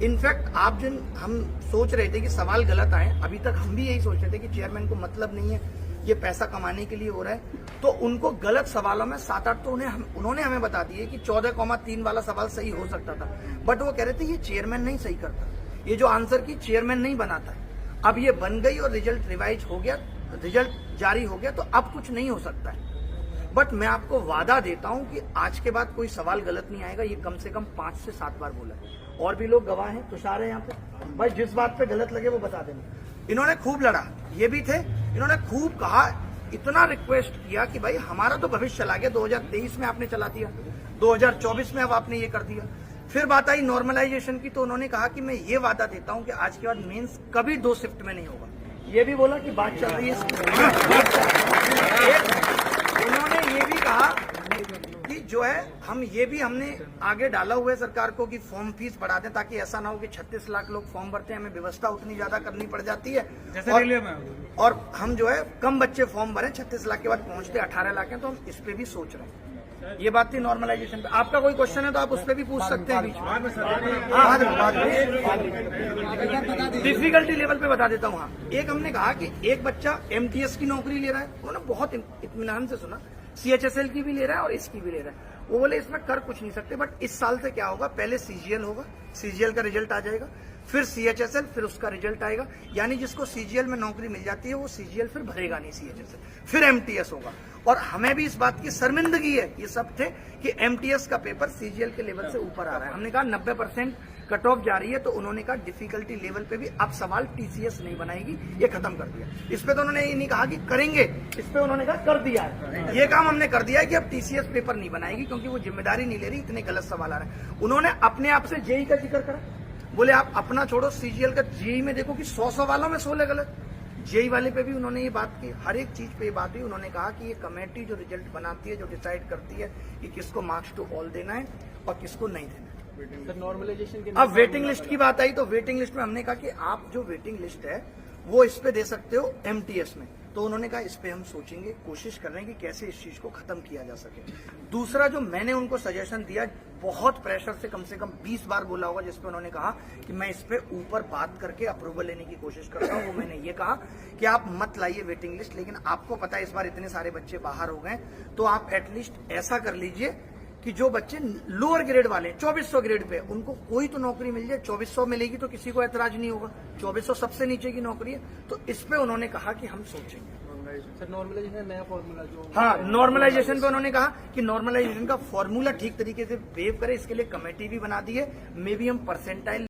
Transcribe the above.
In fact आप जिन हम सोच रहे थे कि सवाल गलत आए, अभी तक हम भी यही सोच रहे थे कि चेयरमैन को मतलब नहीं है, ये पैसा कमाने के लिए हो रहा है, तो उनको गलत सवालों में 7-8 तो उन्होंने हमें बता दिए कि 14,3 वाला सवाल सही हो सकता था, बट वो कह रहे थे ये चेयरमैन नहीं सही करता, ये जो आंसर की चेयरमैन नहीं बनाता है। अब ये बन गई और रिजल्ट रिवाइज हो गया, रिजल्ट जारी हो गया, तो अब कुछ नहीं हो सकता है। बट मैं आपको वादा देता हूं कि आज के बाद कोई सवाल गलत नहीं आएगा। ये कम से कम 5 से 7 बार बोला है, और भी लोग गवाह हैं, तुषार है यहाँ पे भाई, जिस बात पे गलत लगे वो बता देना। इन्होंने खूब लड़ा, ये भी थे, इन्होंने खूब कहा, इतना रिक्वेस्ट किया कि भाई हमारा तो भविष्य चला गया, 2023 में आपने चला दिया, 2024 में अब आपने ये कर दिया। फिर बात आई नॉर्मलाइजेशन की, तो उन्होंने कहा कि मैं ये वादा देता हूं कि आज के बाद मेंस कभी 2 शिफ्ट में नहीं होगा। ये भी बोला कि बात चल रही है। उन्होंने ये भी कहा कि जो है हमने आगे डाला हुआ है सरकार को कि फॉर्म फीस बढ़ा दें, ताकि ऐसा ना हो कि 36 लाख लोग फॉर्म भरते हैं, हमें व्यवस्था उतनी ज्यादा करनी पड़ जाती है, और हम जो है कम बच्चे फॉर्म भरें, 36 लाख के बाद पहुंचते 18 लाख हैं, तो हम इस पे भी सोच रहे हैं। ये बात थी नॉर्मलाइजेशन पे। आपका कोई क्वेश्चन है तो आप उस पर भी पूछ सकते हैं बीच में। डिफिकल्टी लेवल पे बता देता हूँ। हाँ, एक हमने कहा कि एक बच्चा एमटीएस की नौकरी ले रहा है, उन्होंने बहुत इत्मीनान से सुना, सीएचएसएल की भी ले रहा है और इसकी भी ले रहा है। वो बोले इसमें कर कुछ नहीं सकते, बट इस साल से क्या होगा, पहले सीजीएल होगा, सीजीएल का रिजल्ट आ जाएगा, फिर सीएचएसएल, फिर उसका रिजल्ट आएगा, यानी जिसको सीजीएल में नौकरी मिल जाती है वो सीजीएल फिर भरेगा नहीं, सीएचएसएल, फिर एमटीएस होगा। और हमें भी इस बात की शर्मिंदगी है, ये सब थे, कि एमटीएस का पेपर सीजीएल के लेवल से ऊपर आ रहा है। हमने कहा 90% कट ऑफ जा रही है, तो उन्होंने कहा डिफिकल्टी लेवल पे भी अब सवाल टीसीएस नहीं बनाएगी, ये खत्म कर दिया। इस पे तो उन्होंने ये नहीं कहा कि करेंगे, इस पे उन्होंने कहा कर दिया है, ये काम हमने कर दिया है कि अब टीसीएस पेपर नहीं बनाएगी, क्योंकि वो जिम्मेदारी नहीं ले रही, इतने गलत सवाल आ रहे हैं। उन्होंने अपने आप से जेई का जिक्र करा, बोले आप अपना छोड़ो, सीजीएल का जेई में देखो कि 100 सवालों में 16 गलत। जेई वाले पे भी उन्होंने ये बात की, हर एक चीज पे ये बात हुई। उन्होंने कहा कि ये कमेटी जो रिजल्ट बनाती है, जो डिसाइड करती है कि किसको मार्क्स टू ऑल देना है और किसको नहीं देना है। नॉर्मलाइजेशन के अब वेटिंग लिस्ट की बात आई, तो वेटिंग लिस्ट में हमने कहा कि आप जो वेटिंग लिस्ट है वो इस पे दे सकते हो एमटीएस में, तो उन्होंने कहा इस पे हम सोचेंगे, कोशिश कर रहे हैं कि कैसे इस चीज को खत्म किया जा सके। दूसरा जो मैंने उनको सजेशन दिया, बहुत प्रेशर से कम 20 बार बोला होगा, जिसपे उन्होंने कहा कि मैं इस पे ऊपर बात करके अप्रूवल लेने की कोशिश करता हूँ, वो मैंने ये कहा कि आप मत लाइए वेटिंग लिस्ट, लेकिन आपको पता है इस बार इतने सारे बच्चे बाहर हो गए, तो आप एटलीस्ट ऐसा कर लीजिए कि जो बच्चे लोअर ग्रेड वाले 2400 ग्रेड पे, उनको कोई तो नौकरी मिल जाए। 2400 मिलेगी तो किसी को ऐतराज नहीं होगा, 2400 सबसे नीचे की नौकरी है, तो इस पे उन्होंने कहा कि हम सोचेंगे। सर नॉर्मलाइजेशन नया फॉर्मूला जो, हाँ, नॉर्मलाइजेशन पे उन्होंने कहा कि नॉर्मलाइजेशन का फॉर्मूला ठीक तरीके से वेव करे, इसके लिए कमेटी भी बना दी है, मे बी हम परसेंटाइल